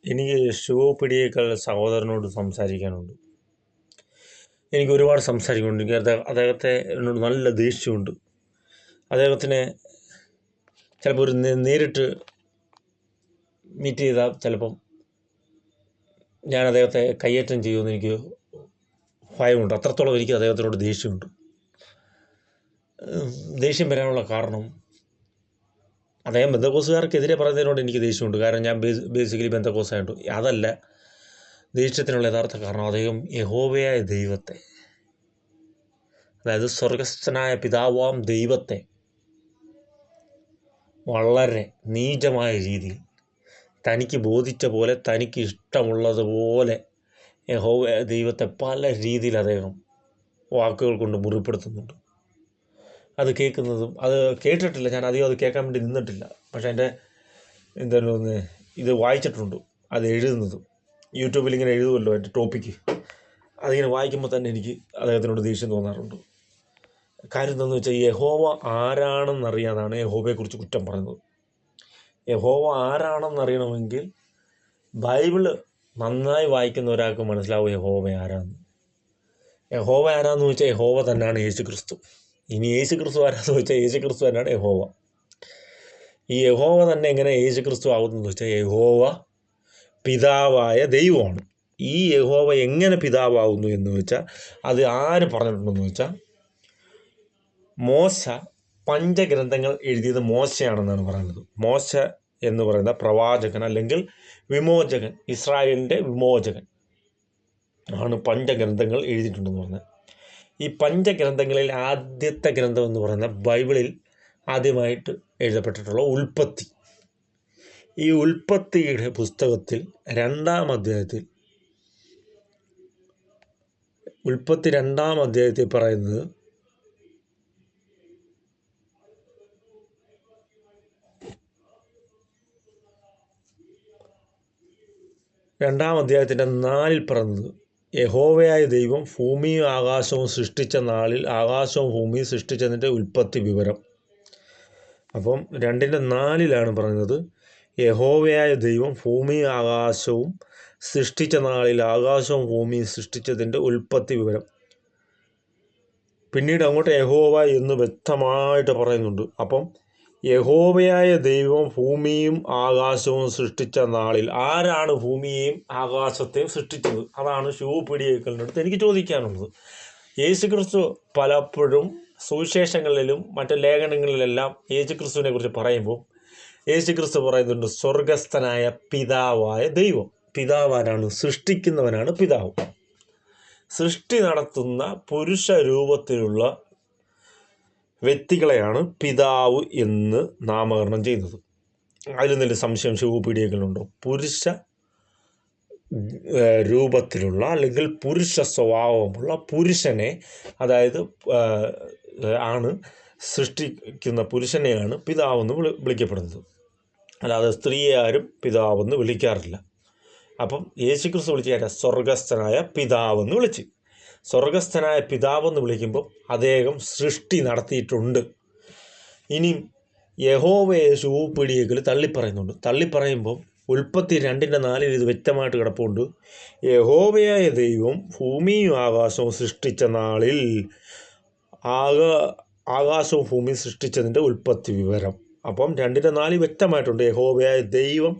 എനിക്ക് ശിവപിടിയേക്കാൾ സഹോദരനോട് സംസാരിക്കാനുണ്ട്. എനിക്ക് ഒരുപാട് സംസാരിക്കാനുണ്ട്. എനിക്ക് അദ്ദേഹത്തെ എന്നോട് നല്ല ദേഷ്യമുണ്ട്. അദ്ദേഹത്തിനെ ചിലപ്പോൾ നേരിട്ട് മീറ്റ് ചെയ്താൽ ചിലപ്പം ഞാൻ അദ്ദേഹത്തെ കയ്യേറ്റം ചെയ്യുമെന്ന് എനിക്ക് ഭയമുണ്ട്. അത്രത്തോളം എനിക്ക് അദ്ദേഹത്തിനോട് ദേഷ്യമുണ്ട്. ദേഷ്യം വരാനുള്ള കാരണം അദ്ദേഹം ബന്ധക്കോസുകാർക്കെതിരെ പറയുന്നതിനോട് എനിക്ക് ദേഷ്യമുണ്ട്. കാരണം ഞാൻ ബേസിക്കലി ബന്ധക്കോസായിട്ട്. അതല്ല ദേഷ്യത്തിനുള്ള യഥാർത്ഥ കാരണം, അദ്ദേഹം യഹോവയായ ദൈവത്തെ, അതായത് സ്വർഗസ്ഥനായ പിതാവാം ദൈവത്തെ വളരെ നീചമായ രീതിയിൽ തനിക്ക് ബോധിച്ച പോലെ, തനിക്ക് ഇഷ്ടമുള്ളതുപോലെ യഹോവയായ ദൈവത്തെ പല രീതിയിൽ അദ്ദേഹം വാക്കുകൾ കൊണ്ട് മുറിപ്പെടുത്തുന്നുണ്ട്. അത് കേൾക്കുന്നതും, അത് കേട്ടിട്ടില്ല, ഞാൻ അധികം അത് കേൾക്കാൻ വേണ്ടി നിന്നിട്ടില്ല. പക്ഷേ എൻ്റെ എന്താണ് ഇത് വായിച്ചിട്ടുണ്ട്. അത് എഴുതുന്നതും യൂട്യൂബിൽ ഇങ്ങനെ എഴുതുമല്ലോ എൻ്റെ ടോപ്പിക്ക്, അതിങ്ങനെ വായിക്കുമ്പോൾ തന്നെ എനിക്ക് അദ്ദേഹത്തിനോട് ദേഷ്യം തോന്നാറുണ്ട്. കാര്യം എന്താണെന്ന് വെച്ചാൽ, യഹോവ ആരാണെന്നറിയാതാണ് യഹോവയെക്കുറിച്ച് കുറ്റം പറയുന്നത്. യഹോവ ആരാണെന്നറിയണമെങ്കിൽ ബൈബിള് നന്നായി വായിക്കുന്ന ഒരാൾക്ക് മനസ്സിലാവും യഹോവ ആരാന്ന്. യഹോവ ആരാന്ന് വെച്ചാൽ യഹോവ തന്നെയാണ് യേശു ക്രിസ്തു. ഇനി യേശു ക്രിസ്തു ആരാന്ന് വെച്ചാൽ യേശു ക്രിസ്തു തന്നെയാണ് യഹോവ. ഈ യഹോവ തന്നെ എങ്ങനെ യേശു ക്രിസ്തു ആകുന്നതെന്ന് വെച്ചാൽ യഹോവ പിതാവായ ദൈവമാണ്. ഈ യഹോവ എങ്ങനെ പിതാവാകുന്നു എന്ന് വെച്ചാൽ അത് ആര് പറഞ്ഞിട്ടുണ്ടെന്ന് വെച്ചാൽ, മോശ പഞ്ചഗ്രന്ഥങ്ങൾ എഴുതിയത് മോശയാണെന്നാണ് പറയുന്നത്. മോശ എന്ന് പറയുന്ന പ്രവാചകൻ അല്ലെങ്കിൽ വിമോചകൻ, ഇസ്രായേലിൻ്റെ വിമോചകൻ ആണ് പഞ്ചഗ്രന്ഥങ്ങൾ എഴുതിയിട്ടുണ്ടെന്ന് പറഞ്ഞത്. ഈ പഞ്ചഗ്രന്ഥങ്ങളിൽ ആദ്യത്തെ ഗ്രന്ഥം എന്ന് പറയുന്ന ബൈബിളിൽ ആദ്യമായിട്ട് എഴുതപ്പെട്ടിട്ടുള്ള ഉൽപ്പത്തി. ഈ ഉൽപ്പത്തിയുടെ പുസ്തകത്തിൽ 2-ാം അധ്യായത്തിൽ, ഉൽപ്പത്തി 2-ാം അധ്യായത്തിൽ പറയുന്നത്, രണ്ടാം അധ്യായത്തിൻ്റെ 4 പറയുന്നത്, യഹോവയായ ദൈവം ഭൂമിയും ആകാശവും സൃഷ്ടിച്ച നാളിൽ ആകാശവും ഭൂമിയും സൃഷ്ടിച്ചതിൻ്റെ ഉൽപ്പത്തി വിവരം. അപ്പം 2:4 പറയുന്നത്, യഹോവയായ ദൈവം ഭൂമിയും ആകാശവും സൃഷ്ടിച്ച നാളിൽ ആകാശവും ഭൂമിയും സൃഷ്ടിച്ചതിൻ്റെ ഉൽപ്പത്തി വിവരം. പിന്നീട് അങ്ങോട്ട് യഹോവ എന്ന് വ്യക്തമായിട്ട് പറയുന്നുണ്ട്. അപ്പം യഹോവയായ ദൈവം ഭൂമിയും ആകാശവും സൃഷ്ടിച്ച നാളിൽ, ആരാണ് ഭൂമിയെയും ആകാശത്തെയും സൃഷ്ടിച്ചത്? അതാണ് ശിവപിടിയേക്കലിൻ്റെ അടുത്ത് എനിക്ക് ചോദിക്കാനുള്ളത്. യേശുക്രിസ്തു പലപ്പോഴും സുവിശേഷങ്ങളിലും മറ്റ് ലേഖനങ്ങളിലെല്ലാം യേശുക്രിസ്തുവിനെ കുറിച്ച് പറയുമ്പോൾ യേശുക്രിസ്തു പറയുന്നുണ്ട് സ്വർഗസ്ഥനായ പിതാവായ ദൈവം. പിതാവാരാണ്? സൃഷ്ടിക്കുന്നവനാണ് പിതാവ്. സൃഷ്ടി നടത്തുന്ന പുരുഷ രൂപത്തിലുള്ള വ്യക്തികളെയാണ് പിതാവ് എന്ന് നാമകരണം ചെയ്യുന്നത്. അതിൽ നിന്നൊരു സംശയം ശിവപീഡികകളുണ്ടോ? പുരുഷ രൂപത്തിലുള്ള അല്ലെങ്കിൽ പുരുഷ സ്വഭാവമുള്ള പുരുഷനെ, അതായത് ആണ് സൃഷ്ടിക്കുന്ന പുരുഷനെയാണ് പിതാവെന്ന് വിളിക്കപ്പെടുന്നത്. അല്ലാതെ സ്ത്രീയെ ആരും പിതാവെന്ന് വിളിക്കാറില്ല. അപ്പം യേശുക്രിസ്തു വിളിച്ച സ്വർഗസ്ഥനായ പിതാവെന്ന് വിളിച്ച്. സ്വർഗസ്ഥനായ പിതാവെന്ന് വിളിക്കുമ്പോൾ അദ്ദേഹം സൃഷ്ടി നടത്തിയിട്ടുണ്ട്. ഇനിയും യഹോവയെ ശിവപീഡികകൾ തള്ളിപ്പറയുന്നുണ്ട്. തള്ളിപ്പറയുമ്പം ഉൽപ്പത്തി 2:4 ഇത് വ്യക്തമായിട്ട് കിടപ്പുണ്ട്. യഹോവയായ ദൈവം ഭൂമിയും ആകാശവും സൃഷ്ടിച്ച നാളിൽ ആകാശവും ഭൂമിയും സൃഷ്ടിച്ചതിൻ്റെ ഉൽപ്പത്തി വിവരം. അപ്പം 2:4 വ്യക്തമായിട്ടുണ്ട് യഹോവയായ ദൈവം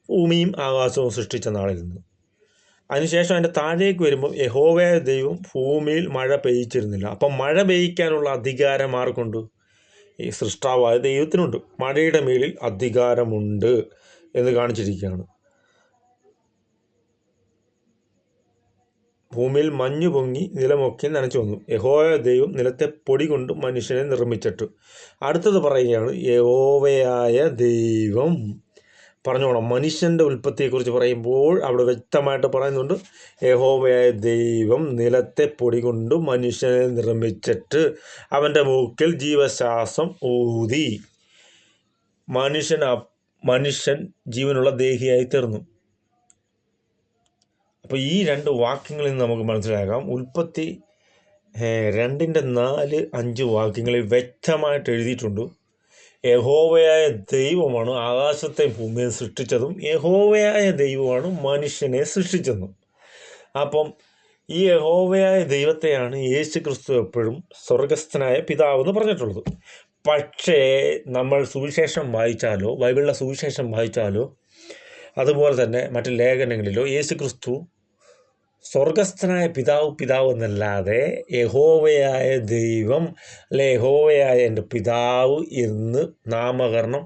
ഭൂമിയും ആകാശവും സൃഷ്ടിച്ച നാളിൽ നിന്ന്. അതിനുശേഷം അതിൻ്റെ താഴേക്ക് വരുമ്പം യഹോവയായ ദൈവം ഭൂമിയിൽ മഴ പെയ്യിച്ചിരുന്നില്ല. അപ്പം മഴ പെയ്യിക്കാനുള്ള അധികാരം ആർക്കുണ്ട്? ഈ സൃഷ്ടാവായ ദൈവത്തിനുണ്ട്. മഴയുടെ മേലിൽ അധികാരമുണ്ട് എന്ന് കാണിച്ചിരിക്കുകയാണ്. ഭൂമിയിൽ മഞ്ഞു പൊങ്ങി നിലമൊക്കെ നനച്ചു വന്നു. യഹോവയായ ദൈവം നിലത്തെ പൊടി കൊണ്ട് മനുഷ്യനെ നിർമ്മിച്ചിട്ട്. അടുത്തത് പറയുകയാണ് യഹോവയായ ദൈവം. പറഞ്ഞോണം, മനുഷ്യൻ്റെ ഉൽപ്പത്തിയെക്കുറിച്ച് പറയുമ്പോൾ അവിടെ വ്യക്തമായിട്ട് പറയുന്നുണ്ട് യഹോവയായ ദൈവം നിലത്തെ പൊടി കൊണ്ട് മനുഷ്യനെ നിർമ്മിച്ചിട്ട് അവൻ്റെ മൂക്കിൽ ജീവശ്വാസം ഊതി മനുഷ്യൻ ജീവനുള്ള ദേഹിയായി തീർന്നു. അപ്പോൾ ഈ 2 വാക്യങ്ങളിൽ നിന്ന് നമുക്ക് മനസ്സിലാക്കാം, ഉൽപ്പത്തി 2:4-5 വാക്യങ്ങളിൽ വ്യക്തമായിട്ട് എഴുതിയിട്ടുണ്ട് യഹോവയായ ദൈവമാണ് ആകാശത്തെയും ഭൂമിയെയും സൃഷ്ടിച്ചതും യഹോവയായ ദൈവമാണ് മനുഷ്യനെ സൃഷ്ടിച്ചതും. അപ്പം ഈ യഹോവയായ ദൈവത്തെയാണ് യേശു ക്രിസ്തു എപ്പോഴും സ്വർഗസ്ഥനായ പിതാവ് എന്ന് പറഞ്ഞിട്ടുള്ളത്. പക്ഷേ നമ്മൾ സുവിശേഷം വായിച്ചാലോ, ബൈബിളിലെ സുവിശേഷം വായിച്ചാലോ, അതുപോലെ തന്നെ മറ്റ് ലേഖനങ്ങളിലോ യേശു ക്രിസ്തു സ്വർഗസ്ഥനായ പിതാവ് എന്നല്ലാതെ യഹോവയായ ദൈവം അല്ലെ യഹോവയായ എൻ്റെ പിതാവ് എന്ന് നാമകരണം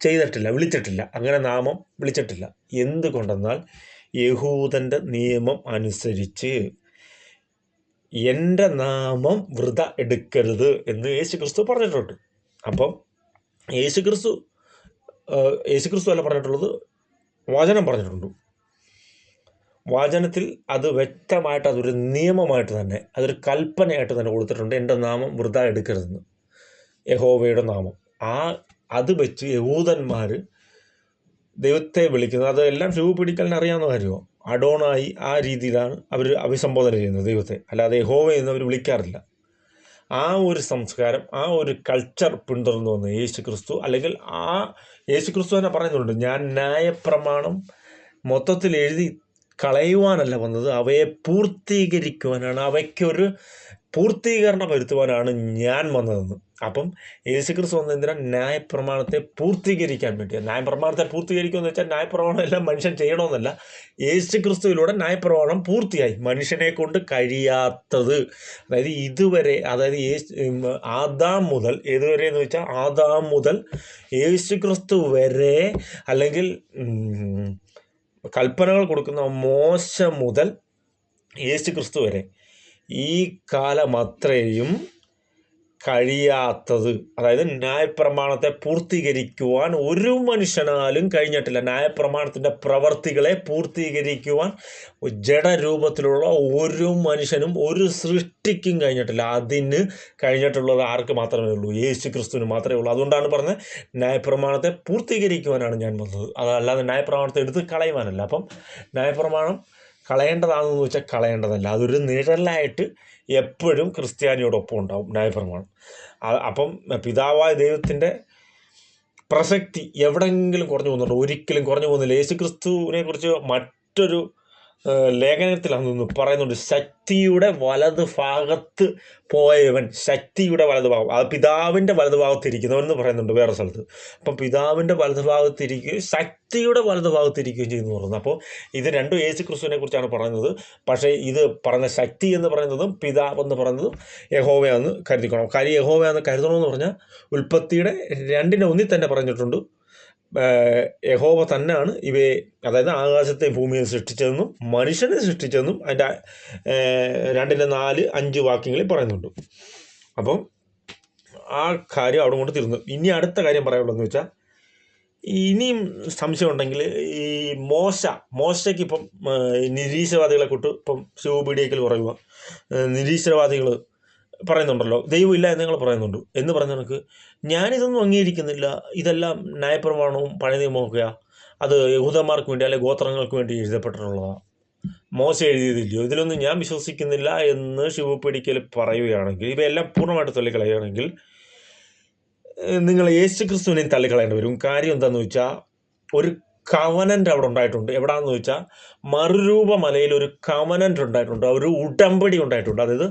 ചെയ്തിട്ടില്ല, വിളിച്ചിട്ടില്ല. അങ്ങനെ നാമം വിളിച്ചിട്ടില്ല. എന്തുകൊണ്ടെന്നാൽ യഹൂദൻ്റെ നിയമം അനുസരിച്ച് എൻ്റെ നാമം വൃഥ എടുക്കരുത് എന്ന് യേശു ക്രിസ്തു പറഞ്ഞിട്ടുണ്ട്. അപ്പം യേശു ക്രിസ്തു അല്ല പറഞ്ഞിട്ടുള്ളത്, വചനം പറഞ്ഞിട്ടുണ്ട്. വചനത്തിൽ അത് വ്യക്തമായിട്ട് അതൊരു നിയമമായിട്ട് തന്നെ, അതൊരു കൽപ്പനയായിട്ട് തന്നെ കൊടുത്തിട്ടുണ്ട്. എൻ്റെ നാമം വൃഥ എടുക്കരുതെന്ന്, യഹോവയുടെ നാമം. അത് വെച്ച് യഹൂദന്മാർ ദൈവത്തെ വിളിക്കുന്നത്, അതെല്ലാം ഷൂ പിടിക്കലിന് അറിയാവുന്ന കാര്യമോ, അഡോണായി ആ രീതിയിലാണ് അവർ അഭിസംബോധന ചെയ്യുന്നത് ദൈവത്തെ, അല്ലാതെ യഹോവ എന്ന് അവർ വിളിക്കാറില്ല. ആ ഒരു സംസ്കാരം, ആ ഒരു കൾച്ചർ പിന്തുടർന്നു വന്ന യേശു ക്രിസ്തു, അല്ലെങ്കിൽ ആ യേശു ക്രിസ്തു തന്നെ പറയുന്നുണ്ട്, ഞാൻ ന്യായപ്രമാണം മൊത്തത്തിൽ എഴുതി കളയുവാനല്ല വന്നത്, അവയെ പൂർത്തീകരിക്കുവാനാണ്, അവയ്ക്കൊരു പൂർത്തീകരണം വരുത്തുവാനാണ് ഞാൻ വന്നതെന്ന്. അപ്പം യേശു ക്രിസ്തു വന്ന എന്തിനാ? ന്യായപ്രമാണത്തെ പൂർത്തീകരിക്കാൻ വേണ്ടിയാണ്. ന്യായപ്രമാണത്തെ പൂർത്തീകരിക്കുമെന്ന് വെച്ചാൽ ന്യായപ്രമാണം എല്ലാം മനുഷ്യൻ ചെയ്യണമെന്നല്ല. യേശു ക്രിസ്തുവിലൂടെ ന്യായപ്രമാണം പൂർത്തിയായി. മനുഷ്യനെ കൊണ്ട് കഴിയാത്തത്, അതായത് ഇതുവരെ, അതായത് ആദാം മുതൽ, ഏതുവരെ എന്ന് വെച്ചാൽ ആദാം മുതൽ യേശു ക്രിസ്തു വരെ, അല്ലെങ്കിൽ കൽപ്പനകൾ കൊടുക്കുന്ന മോശ മുതൽ യേശു ക്രിസ്തു വരെ, ഈ കാലം അത്രയും കഴിയാത്തത്, അതായത് ന്യായപ്രമാണത്തെ പൂർത്തീകരിക്കുവാൻ ഒരു മനുഷ്യനാലും കഴിഞ്ഞിട്ടില്ല. ന്യായപ്രമാണത്തിൻ്റെ പ്രവർത്തികളെ പൂർത്തീകരിക്കുവാൻ ജഡരൂപത്തിലുള്ള ഒരു മനുഷ്യനും, ഒരു സൃഷ്ടിക്കും കഴിഞ്ഞിട്ടില്ല. അതിന് കഴിഞ്ഞിട്ടുള്ളത് ആർക്ക് മാത്രമേ ഉള്ളൂ? യേശു ക്രിസ്തുവിന് മാത്രമേ ഉള്ളൂ. അതുകൊണ്ടാണ് പറഞ്ഞത്, ന്യായപ്രമാണത്തെ പൂർത്തീകരിക്കുവാനാണ് ഞാൻ വന്നത്, അതല്ലാതെ ന്യായപ്രമാണത്തെ എടുത്ത് കളയുവാനല്ല. അപ്പം ന്യായപ്രമാണം കളയേണ്ടതാണെന്ന് വെച്ചാൽ കളയേണ്ടതല്ല, അതൊരു നിഴലായിട്ട് എപ്പോഴും ക്രിസ്ത്യാനിയോടൊപ്പം ഉണ്ടാവും ന്യായപ്രമാണം. അപ്പം പിതാവായ ദൈവത്തിൻ്റെ പ്രസക്തി എവിടെയെങ്കിലും കുറഞ്ഞു പോകുന്നുണ്ടോ? ഒരിക്കലും കുറഞ്ഞു പോകുന്നില്ല. യേശു ക്രിസ്തുവിനെ കുറിച്ച് മറ്റൊരു ലേഖനത്തിൽ അന്ന് പറയുന്നുണ്ട്, ശക്തിയുടെ വലത് ഭാഗത്ത് പോയവൻ, ശക്തിയുടെ വലത് ഭാഗം, അത് പിതാവിൻ്റെ വലത് ഭാഗത്തിരിക്കുന്നവൻ എന്ന് പറയുന്നുണ്ട് വേറെ സ്ഥലത്ത്. അപ്പം പിതാവിൻ്റെ വലത് ഭാഗത്തിരിക്കുകയും ശക്തിയുടെ വലത് ഭാഗത്തിരിക്കുകയും ചെയ്യുന്നു പറയുന്നത്. അപ്പോൾ ഇത് രണ്ടും യേശു ക്രിസ്തുവിനെ കുറിച്ചാണ് പറയുന്നത്. പക്ഷേ ഇത് പറയുന്ന ശക്തി എന്ന് പറയുന്നതും പിതാവ് എന്ന് പറയുന്നതും യഹോവയാണെന്ന് കരുതിക്കണം. കാര്യം യഹോവയാണെന്ന് കരുതണമെന്ന് പറഞ്ഞാൽ ഉൽപ്പത്തിയുടെ 2:1 തന്നെ പറഞ്ഞിട്ടുണ്ട്, യഹോവ തന്നെയാണ് ഇവയെ, അതായത് ആകാശത്തെ ഭൂമിയെ സൃഷ്ടിച്ചതെന്നും മനുഷ്യനെ സൃഷ്ടിച്ചതെന്നും അതിൻ്റെ 2:4-5 വാക്യങ്ങളിൽ പറയുന്നുണ്ട്. അപ്പം ആ കാര്യം അവിടെ കൊണ്ട് തീർന്നു. ഇനി അടുത്ത കാര്യം പറയാനുള്ളതെന്ന് വെച്ചാൽ, ഇനിയും സംശയം ഉണ്ടെങ്കിൽ ഈ മോശയ്ക്ക് ഇപ്പം നിരീശ്വരവാദികളെ കൂട്ട് ഇപ്പം ശിവപീഡിയക്കൽ പറയുക, നിരീശ്വരവാദികൾ പറയുന്നുണ്ടല്ലോ ദൈവമില്ല എന്ന് നിങ്ങൾ പറയുന്നുണ്ട് എന്ന് പറഞ്ഞ കണക്ക്, ഞാനിതൊന്നും അംഗീകരിക്കുന്നില്ല, ഇതെല്ലാം ന്യായപ്രമാണവും പഴയ നിയമമൊക്കെയാണ്, അത് യഹൂദന്മാർക്ക് വേണ്ടി അല്ലെങ്കിൽ ഗോത്രങ്ങൾക്ക് വേണ്ടി എഴുതപ്പെട്ടിട്ടുള്ളതാണ്, മോശ എഴുതിയതില്ലയോ, ഇതിലൊന്നും ഞാൻ വിശ്വസിക്കുന്നില്ല എന്ന് ശിവപീഡിക്കൽ പറയുകയാണെങ്കിൽ, ഇവയെല്ലാം പൂർണ്ണമായിട്ട് തള്ളിക്കളയുകയാണെങ്കിൽ നിങ്ങൾ യേശു ക്രിസ്തുവിനെയും തള്ളിക്കളയേണ്ടി വരും. കാര്യം എന്താണെന്ന് വെച്ചാൽ, ഒരു കവനൻ്റ് അവിടെ ഉണ്ടായിട്ടുണ്ട്. എവിടാന്ന് വെച്ചാൽ മറുരൂപ മലയിൽ ഒരു കവനൻ്റ് ഉണ്ടായിട്ടുണ്ട്, ഒരു ഉടമ്പടി ഉണ്ടായിട്ടുണ്ട്. അതായത്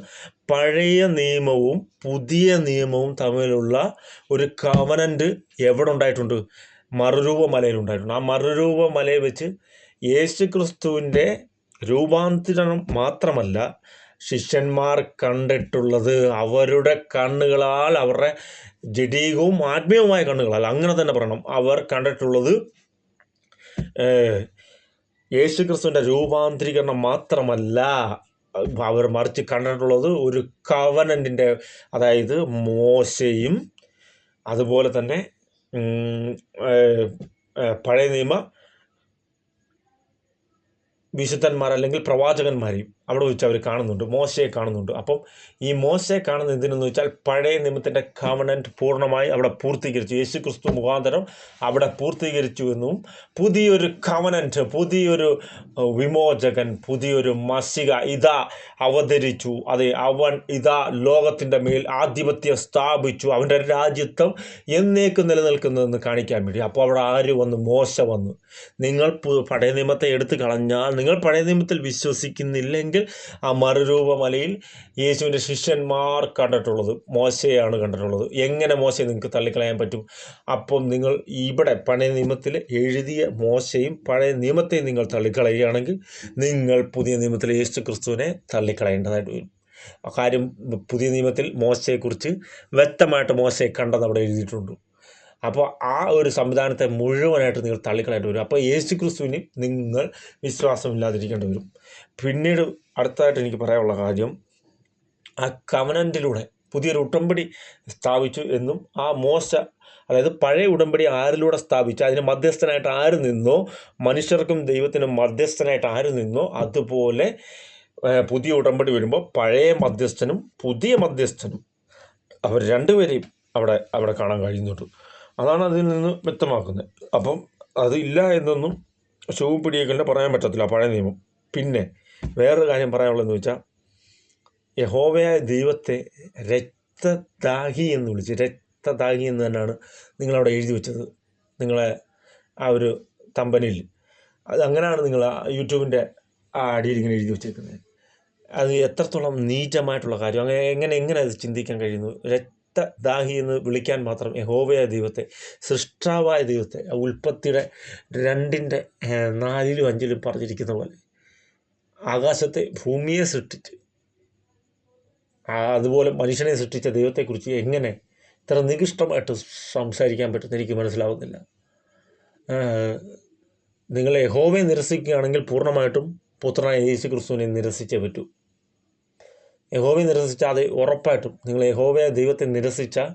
പഴയ നിയമവും പുതിയ നിയമവും തമ്മിലുള്ള ഒരു കവനൻ്റ് എവിടെ ഉണ്ടായിട്ടുണ്ട്? മറുരൂപ മലയിൽ ഉണ്ടായിട്ടുണ്ട്. ആ മറുരൂപ മലയിൽ വെച്ച് യേശു ക്രിസ്തുവിൻ്റെ രൂപാന്തരണം മാത്രമല്ല ശിഷ്യന്മാർ കണ്ടിട്ടുള്ളത്, അവരുടെ കണ്ണുകളാൽ, അവരുടെ ജഡീകവും ആത്മീയവുമായ കണ്ണുകളാൽ, അങ്ങനെ തന്നെ പറയണം, അവർ കണ്ടിട്ടുള്ളത് യേശു ക്രിസ്തുവിൻ്റെ രൂപാന്തരീകരണം മാത്രമല്ല, അവർ മറിച്ച് കണ്ടിട്ടുള്ളത് ഒരു കവനൻ്റിൻ്റെ, അതായത് മോശയും അതുപോലെ തന്നെ പഴയ നിയമ വിശുദ്ധന്മാർ അല്ലെങ്കിൽ പ്രവാചകന്മാരെയും അവിടെ വെച്ച് അവർ കാണുന്നുണ്ട്, മോശയെ കാണുന്നുണ്ട്. അപ്പം ഈ മോശയെ കാണുന്ന എന്തിനെന്ന് വെച്ചാൽ പഴയ നിയമത്തിൻ്റെ കവനൻറ്റ് പൂർണ്ണമായി അവിടെ പൂർത്തീകരിച്ചു, യേശു ക്രിസ്തു മുഖാന്തരം അവിടെ പൂർത്തീകരിച്ചു എന്നും പുതിയൊരു കവനൻറ്റ്, പുതിയൊരു വിമോചകൻ, പുതിയൊരു മസിക ഇതാ അവതരിച്ചു, അതെ അവൻ ഇതാ ലോകത്തിൻ്റെ മേൽ ആധിപത്യം സ്ഥാപിച്ചു, അവൻ്റെ രാജ്യത്വം എന്നേക്കും നിലനിൽക്കുന്നതെന്ന് കാണിക്കാൻ വേണ്ടി. അപ്പോൾ അവിടെ ആര് വന്നു? മോശ വന്നു. നിങ്ങൾ പഴയ നിയമത്തെ എടുത്തു കളഞ്ഞാൽ, നിങ്ങൾ പഴയ നിയമത്തിൽ വിശ്വസിക്കുന്നില്ലെങ്കിൽ, ആ മറുരൂപമലയിൽ യേശുവിൻ്റെ ശിഷ്യന്മാർ കണ്ടിട്ടുള്ളത് മോശയാണ് കണ്ടിട്ടുള്ളത്. എങ്ങനെ മോശയെ നിങ്ങൾക്ക് തള്ളിക്കളയാൻ പറ്റും? അപ്പം നിങ്ങൾ ഇവിടെ പഴയ നിയമത്തിൽ എഴുതിയ മോശയും പഴയ നിയമത്തെയും നിങ്ങൾ തള്ളിക്കളയുകയാണെങ്കിൽ നിങ്ങൾ പുതിയ നിയമത്തിൽ യേശു ക്രിസ്തുവിനെ തള്ളിക്കളയേണ്ടതായിട്ട് വരും. കാര്യം പുതിയ നിയമത്തിൽ മോശയെക്കുറിച്ച് വ്യക്തമായിട്ട് മോശയെ കണ്ടെന്ന് അവിടെ എഴുതിയിട്ടുണ്ട്. അപ്പോൾ ആ ഒരു സംവിധാനത്തെ മുഴുവനായിട്ട് നിങ്ങൾ തള്ളിക്കളയേണ്ടി വരും. അപ്പോൾ യേശു ക്രിസ്തുവിന് നിങ്ങൾ വിശ്വാസമില്ലാതിരിക്കേണ്ടി വരും. പിന്നീട് അടുത്തതായിട്ട് എനിക്ക് പറയാനുള്ള കാര്യം, ആ കവനൻറ്റിലൂടെ പുതിയൊരു ഉടമ്പടി സ്ഥാപിച്ചു എന്നും, ആ മോശ അതായത് പഴയ ഉടമ്പടി ആരിലൂടെ സ്ഥാപിച്ചു, അതിന് മധ്യസ്ഥനായിട്ട് ആര് നിന്നോ, മനുഷ്യർക്കും ദൈവത്തിനും മധ്യസ്ഥനായിട്ട് ആര് നിന്നോ, അതുപോലെ പുതിയ ഉടമ്പടി വരുമ്പോൾ പഴയ മധ്യസ്ഥനും പുതിയ മധ്യസ്ഥനും അവർ രണ്ടുപേരെയും അവിടെ കാണാൻ കഴിയുന്നുണ്ട്. അതാണ് അതിൽ നിന്ന് വ്യക്തമാക്കുന്നത്. അപ്പം അതില്ല എന്നൊന്നും ശുഭപിടിയേക്കലിന് പറയാൻ പറ്റത്തില്ല പഴയ നിയമം. പിന്നെ വേറൊരു കാര്യം പറയാനുള്ളതെന്ന് വെച്ചാൽ, യഹോവയായ ദൈവത്തെ രക്തദാഹി എന്ന് വിളിച്ച്, രക്തദാഹി എന്ന് തന്നെയാണ് നിങ്ങളവിടെ എഴുതി വെച്ചത്, നിങ്ങളെ ആ ഒരു തമ്പനിൽ. അത് അങ്ങനെയാണ് നിങ്ങൾ യൂട്യൂബിൻ്റെ ആ അടിയിൽ ഇങ്ങനെ എഴുതി വെച്ചേക്കുന്നത്. അത് എത്രത്തോളം നീചമായിട്ടുള്ള കാര്യം, എങ്ങനെ അത് ചിന്തിക്കാൻ കഴിയുന്നു? രക്തദാഹി എന്ന് വിളിക്കാൻ മാത്രം യഹോവയായ ദൈവത്തെ, സൃഷ്ടാവായ ദൈവത്തെ, ഉൽപ്പത്തിയുടെ 2:4-5 പറഞ്ഞിരിക്കുന്ന പോലെ ആകാശത്തെ ഭൂമിയെ സൃഷ്ടിച്ച് അതുപോലെ മനുഷ്യനെ സൃഷ്ടിച്ച ദൈവത്തെക്കുറിച്ച് എങ്ങനെ ഇത്ര നികൃഷ്ടമായിട്ട് സംസാരിക്കാൻ പറ്റുമെന്ന് എനിക്ക് മനസ്സിലാവുന്നില്ല. നിങ്ങൾ യഹോവയെ നിരസിക്കുകയാണെങ്കിൽ പൂർണ്ണമായിട്ടും പുത്രനായ യേശു ക്രിസ്തുവിനെ നിരസിച്ചേ പറ്റൂ. യഹോവയെ നിരസിച്ചാൽ അത് ഉറപ്പായിട്ടും, നിങ്ങൾ യഹോവയായ ദൈവത്തെ നിരസിച്ചാൽ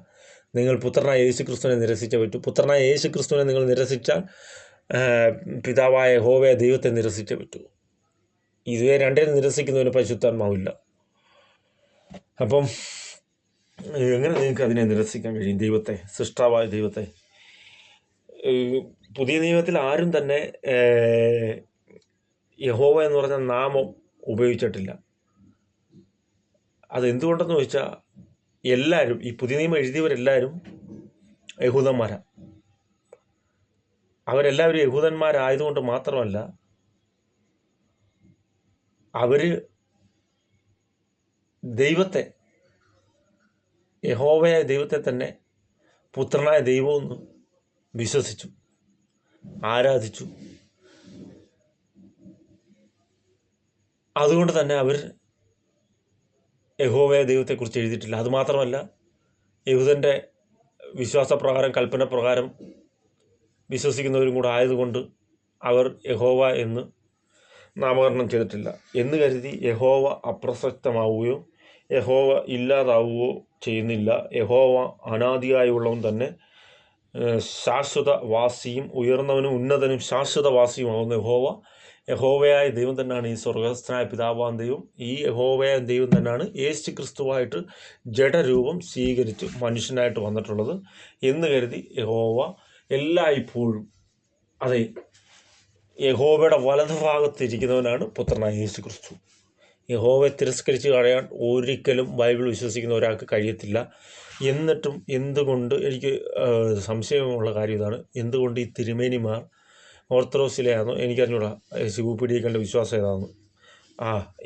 നിങ്ങൾ പുത്രനായ യേശു ക്രിസ്തുവിനെ നിരസിച്ചേ പറ്റൂ. പുത്രനായ യേശു ക്രിസ്തുവിനെ നിങ്ങൾ നിരസിച്ചാൽ പിതാവായ യഹോവയായ ദൈവത്തെ നിരസിച്ചേ പറ്റൂ. ഇതുവരെ രണ്ടിനും നിരസിക്കുന്നതിന് പരിശുദ്ധാത്മാവില്ല. അപ്പം എങ്ങനെ നിങ്ങൾക്ക് അതിനെ നിരസിക്കാൻ കഴിയും? ദൈവത്തെ, സൃഷ്ടാവായ ദൈവത്തെ. പുതിയ നിയമത്തിൽ ആരും തന്നെ യഹോവ എന്ന് പറഞ്ഞ നാമം ഉപയോഗിച്ചിട്ടില്ല. അതെന്തുകൊണ്ടെന്ന് ചോദിച്ചാൽ, എല്ലാവരും ഈ പുതിയ നിയമം എഴുതിയവരെല്ലാവരും യഹൂദന്മാരാണ്. അവരെല്ലാവരും യഹൂദന്മാരായതുകൊണ്ട് മാത്രമല്ല, അവർ ദൈവത്തെ, യഹോവയായ ദൈവത്തെ തന്നെ പുത്രനായ ദൈവമെന്ന് വിശ്വസിച്ചു, ആരാധിച്ചു. അതുകൊണ്ട് തന്നെ അവർ യഹോവയായ ദൈവത്തെക്കുറിച്ച് എഴുതിയിട്ടില്ല. അതുമാത്രമല്ല, യഹൂദൻ്റെ വിശ്വാസപ്രകാരം, കൽപ്പന പ്രകാരം വിശ്വസിക്കുന്നവരും കൂടെ ആയതുകൊണ്ട് അവർ യഹോവ എന്ന് നാമകരണം ചെയ്തിട്ടില്ല. എന്ന് കരുതി യഹോവ അപ്രസക്തമാവുകയോ യഹോവ ഇല്ലാതാവുകയോ ചെയ്യുന്നില്ല. യഹോവ അനാദിയായുള്ളവൻ തന്നെ, ശാശ്വതവാസിയും ഉയർന്നവനും ഉന്നതനും ശാശ്വതവാസിയുമാകുന്ന യഹോവയായ ദൈവം തന്നെയാണ് ഈ സ്വർഗസ്ഥനായ പിതാവാൻ ദൈവം. ഈ യഹോവയായ ദൈവം തന്നെയാണ് യേശു ക്രിസ്തുവായിട്ട് ജഡരൂപം സ്വീകരിച്ച് മനുഷ്യനായിട്ട് വന്നിട്ടുള്ളത് എന്ന് കരുതി യഹോവ എല്ലായ്പ്പോഴും, അതെ, യഹോവയുടെ വലതുഭാഗത്തിരിക്കുന്നവനാണ് പുത്രനായ യേശു ക്രിസ്തു. യഹോവയെ തിരസ്കരിച്ച് കളയാൻ ഒരിക്കലും ബൈബിൾ വിശ്വസിക്കുന്ന ഒരാൾക്ക് കഴിയത്തില്ല. എന്നിട്ടും എന്തുകൊണ്ട്, എനിക്ക് സംശയമുള്ള കാര്യം ഇതാണ്, എന്തുകൊണ്ട് ഈ തിരുമേനിമാർ ഓർത്തഡോക്സിലെയാണോ എനിക്കറിഞ്ഞൂടാ, ശിവപീഡിയക്കലിൻ്റെ വിശ്വാസം ഏതാണെന്ന്.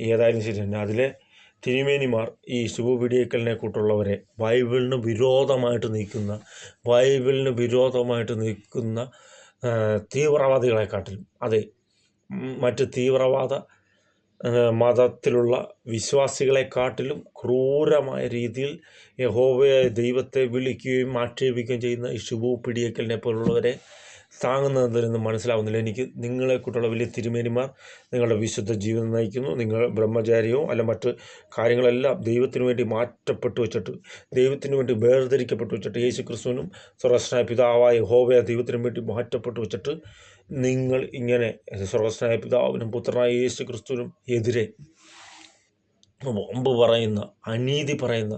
ഏതായാലും ശരി തന്നെ, അതിലെ തിരുമേനിമാർ ഈ ശിവപീഡിയക്കലിനെ കൂട്ടുള്ളവരെ ബൈബിളിന് വിരോധമായിട്ട് നിൽക്കുന്ന തീവ്രവാദികളെക്കാട്ടിലും, അതെ, മറ്റ് തീവ്രവാദ മതത്തിലുള്ള വിശ്വാസികളെക്കാട്ടിലും ക്രൂരമായ രീതിയിൽ യഹോവയായ ദൈവത്തെ വിളിക്കുകയും ആക്ഷേപിക്കുകയും ചെയ്യുന്ന ഈ ശിവപീഡിയക്കലിനെ പോലുള്ളവരെ താങ്ങുന്നതെന്ന് മനസ്സിലാവുന്നില്ല എനിക്ക്. നിങ്ങളെക്കൂട്ടുള്ള വലിയ തിരുമേനിമാർ നിങ്ങളുടെ വിശുദ്ധ ജീവിതം നയിക്കുന്നു. നിങ്ങൾ ബ്രഹ്മചാരിയോ അല്ല മറ്റ് കാര്യങ്ങളെല്ലാം ദൈവത്തിന് വേണ്ടി മാറ്റപ്പെട്ടു വെച്ചിട്ട്, ദൈവത്തിന് വേണ്ടി വേർതിരിക്കപ്പെട്ടു വെച്ചിട്ട്, യേശു ക്രിസ്തുവിനും സ്വർഗ്ഗസ്ഥനായ പിതാവായ യഹോവയായ ദൈവത്തിനും വേണ്ടി മാറ്റപ്പെട്ടു വെച്ചിട്ട് നിങ്ങൾ ഇങ്ങനെ സ്വർഗസ്ഥനായ പിതാവിനും പുത്രനായ യേശു ക്രിസ്തുവിനും എതിരെ വമ്പ് പറയുന്ന, അനീതി പറയുന്ന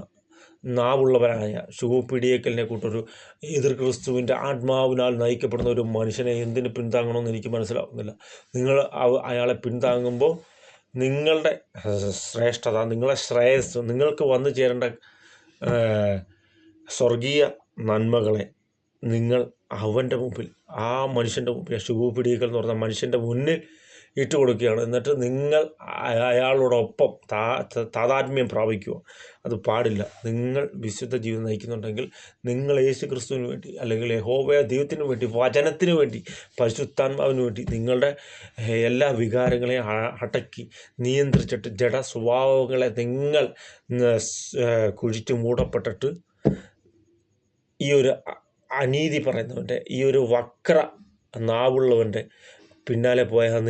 നാവുള്ളവരായ ശുഭപീഡിയക്കലിനെ കൂട്ടൊരു എതിർ ക്രിസ്തുവിൻ്റെ ആത്മാവിനാൽ നയിക്കപ്പെടുന്ന ഒരു മനുഷ്യനെ എന്തിന് പിന്താങ്ങണമെന്ന് എനിക്ക് മനസ്സിലാവുന്നില്ല. നിങ്ങൾ അയാളെ പിന്താങ്ങുമ്പോൾ നിങ്ങളുടെ ശ്രേഷ്ഠത, നിങ്ങളുടെ ശ്രേയസ്, നിങ്ങൾക്ക് വന്നു ചേരേണ്ട സ്വർഗീയ നന്മകളെ നിങ്ങൾ അവൻ്റെ മുമ്പിൽ, ആ മനുഷ്യൻ്റെ മുമ്പിൽ, ശുഭപീഡിയക്കൽ എന്ന് പറഞ്ഞ മനുഷ്യൻ്റെ മുന്നിൽ ഇട്ടുകൊടുക്കുകയാണ്. എന്നിട്ട് നിങ്ങൾ അയാളോടൊപ്പം താതാത്മ്യം പ്രാപിക്കുക. അത് പാടില്ല. നിങ്ങൾ വിശുദ്ധ ജീവിതം നയിക്കുന്നുണ്ടെങ്കിൽ നിങ്ങൾ യേശു ക്രിസ്തുവിന് വേണ്ടി, അല്ലെങ്കിൽ യഹോവ ദൈവത്തിന് വേണ്ടി, വചനത്തിന് വേണ്ടി, പരിശുദ്ധാത്മാവിന് വേണ്ടി നിങ്ങളുടെ എല്ലാ വികാരങ്ങളെയും അടക്കി നിയന്ത്രിച്ചിട്ട് ജഡ സ്വഭാവങ്ങളെ നിങ്ങൾ കുഴിച്ചു മൂടപ്പെട്ടിട്ട് ഈ ഒരു അനീതി പറയുന്നവൻ്റെ, ഈ ഒരു വക്ര നാവുള്ളവൻ്റെ പിന്നാലെ പോയാൽ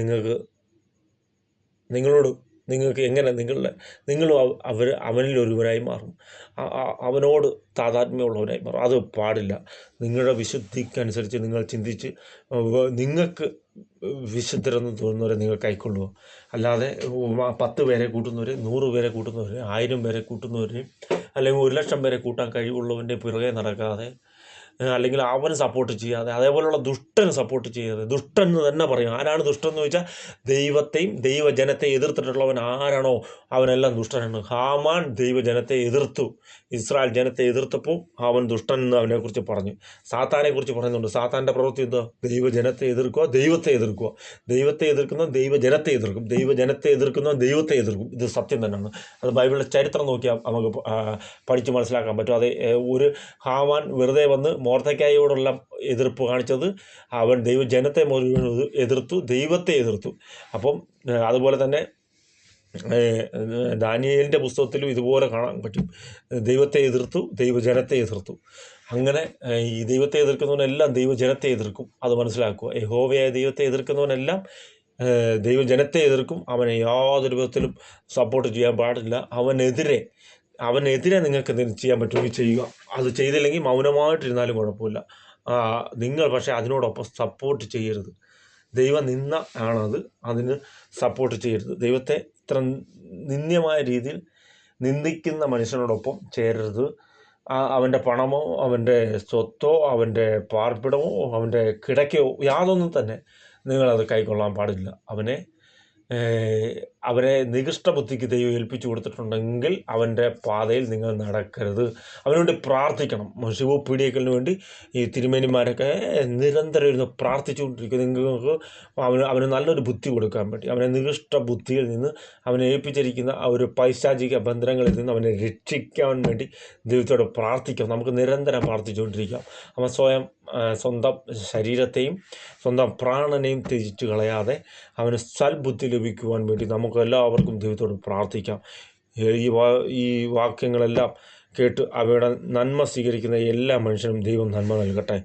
നിങ്ങൾക്ക് എങ്ങനെ നിങ്ങളും അവനിൽ ഒരുവരായി മാറും, അവനോട് താതാത്മ്യമുള്ളവരായി മാറും. അത് പാടില്ല. നിങ്ങളുടെ വിശുദ്ധിക്കനുസരിച്ച് നിങ്ങൾ ചിന്തിച്ച് നിങ്ങൾക്ക് വിശുദ്ധരെന്ന് തോന്നുന്നവരെ നിങ്ങൾ കൈക്കൊള്ളുക. അല്ലാതെ 10 പേരെ കൂട്ടുന്നവരെ, 100 പേരെ കൂട്ടുന്നവരെ, 1000 പേരെ കൂട്ടുന്നവരെയും അല്ലെങ്കിൽ 1,00,000 പേരെ കൂട്ടാൻ കഴിവുള്ളവൻ്റെ പുറകെ നടക്കാതെ, അല്ലെങ്കിൽ അവന് സപ്പോർട്ട് ചെയ്യാതെ, അതേപോലെയുള്ള ദുഷ്ടന് സപ്പോർട്ട് ചെയ്യാതെ, ദുഷ്ടൻ എന്ന് തന്നെ പറയും. ആരാണ് ദുഷ്ടൻ എന്ന് ചോദിച്ചാൽ ദൈവത്തെയും ദൈവജനത്തെ എതിർത്തിട്ടുള്ളവൻ ആരാണോ അവനെല്ലാം ദുഷ്ടനാണ്. ഹാമാൻ ദൈവജനത്തെ എതിർത്തു, ഇസ്രായേൽ ജനത്തെ എതിർത്തപ്പോൾ അവൻ ദുഷ്ടൻ എന്ന് അവനെക്കുറിച്ച് പറഞ്ഞു. സാത്താനെക്കുറിച്ച് പറയുന്നുണ്ട്. സാത്താൻ്റെ പ്രവൃത്തി എന്താ? ദൈവജനത്തെ എതിർക്കുക, ദൈവത്തെ എതിർക്കുക. ദൈവത്തെ എതിർക്കുന്ന ദൈവജനത്തെ എതിർക്കും, ദൈവജനത്തെ എതിർക്കുന്ന ദൈവത്തെ എതിർക്കും. ഇത് സത്യം തന്നെയാണ്. അത് ബൈബിളിലെ ചരിത്രം നോക്കിയാൽ നമുക്ക് പഠിച്ച് മനസ്സിലാക്കാൻ പറ്റും. അത് ഒരു ഹാമാൻ വെറുതെ വന്ന് മൊർദെഖായിയോടുള്ള എതിർപ്പ് കാണിച്ചത്, അവൻ ദൈവജനത്തെ മുഴുവൻ എതിർത്തു, ദൈവത്തെ എതിർത്തു. അപ്പം അതുപോലെ തന്നെ ദാനിയേലിൻ്റെ പുസ്തകത്തിലും ഇതുപോലെ കാണാൻ പറ്റും. ദൈവത്തെ എതിർത്തു, ദൈവജനത്തെ എതിർത്തു. അങ്ങനെ ഈ ദൈവത്തെ എതിർക്കുന്നവനെല്ലാം ദൈവജനത്തെ എതിർക്കും. അത് മനസ്സിലാക്കുക. യഹോവയായ ദൈവത്തെ എതിർക്കുന്നവനെല്ലാം ദൈവജനത്തെ എതിർക്കും. അവനെ യാതൊരു വിധത്തിലും സപ്പോർട്ട് ചെയ്യാൻ പാടില്ല. അവനെതിരെ നിങ്ങൾക്ക് എന്തെങ്കിലും ചെയ്യാൻ പറ്റുമെങ്കിൽ ചെയ്യുക. അത് ചെയ്തില്ലെങ്കിൽ മൗനമായിട്ടിരുന്നാലും കുഴപ്പമില്ല. നിങ്ങൾ പക്ഷേ അതിനോടൊപ്പം സപ്പോർട്ട് ചെയ്യരുത്. ദൈവനിന്ദ ആണത്. അതിന് സപ്പോർട്ട് ചെയ്യരുത്. ദൈവത്തെ ഇത്ര നിന്ദ്യമായ രീതിയിൽ നിന്ദിക്കുന്ന മനുഷ്യനോടൊപ്പം ചേരരുത്. അവൻ്റെ പണമോ അവൻ്റെ സ്വത്തോ അവൻ്റെ പാർപ്പിടമോ അവൻ്റെ കിടക്കയോ യാതൊന്നും തന്നെ നിങ്ങളത് കൈക്കൊള്ളാൻ പാടില്ല. അവനെ നികൃഷ്ട ബുദ്ധിക്ക് ദൈവം ഏൽപ്പിച്ചു കൊടുത്തിട്ടുണ്ടെങ്കിൽ അവൻ്റെ പാതയിൽ നിങ്ങൾ നടക്കരുത്. അവനുവേണ്ടി പ്രാർത്ഥിക്കണം. ശുഭപീഡിയക്കലിന് വേണ്ടി ഈ തിരുമേനിമാരൊക്കെ നിരന്തരം ഇരുന്ന് പ്രാർത്ഥിച്ചുകൊണ്ടിരിക്കും. നിങ്ങൾക്ക് അവന് നല്ലൊരു ബുദ്ധി കൊടുക്കാൻ വേണ്ടി, അവനെ നികൃഷ്ട ബുദ്ധിയിൽ നിന്ന്, അവനെ ഏൽപ്പിച്ചിരിക്കുന്ന ആ ഒരു പൈശാചിക ബന്ധനങ്ങളിൽ നിന്ന് അവനെ രക്ഷിക്കാൻ വേണ്ടി ദൈവത്തോട് പ്രാർത്ഥിക്കാം. നമുക്ക് നിരന്തരം പ്രാർത്ഥിച്ചുകൊണ്ടിരിക്കാം. അവൻ സ്വന്തം ശരീരത്തെയും സ്വന്തം പ്രാണനെയും ത്യജിച്ച് കളയാതെ അവന് സൽബുദ്ധി ലഭിക്കുവാൻ വേണ്ടി നമുക്ക് എല്ലാവർക്കും ദൈവത്തോട് പ്രാർത്ഥിക്കാം. ഈ വാക്യങ്ങളെല്ലാം കേട്ട് അവയുടെ നന്മ സ്വീകരിക്കുന്ന എല്ലാ മനുഷ്യനും ദൈവം നന്മ നൽകട്ടെ.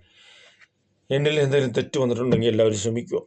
എന്നിൽ എന്തെങ്കിലും തെറ്റ് വന്നിട്ടുണ്ടെങ്കിൽ എല്ലാവരും ക്ഷമിക്കുക.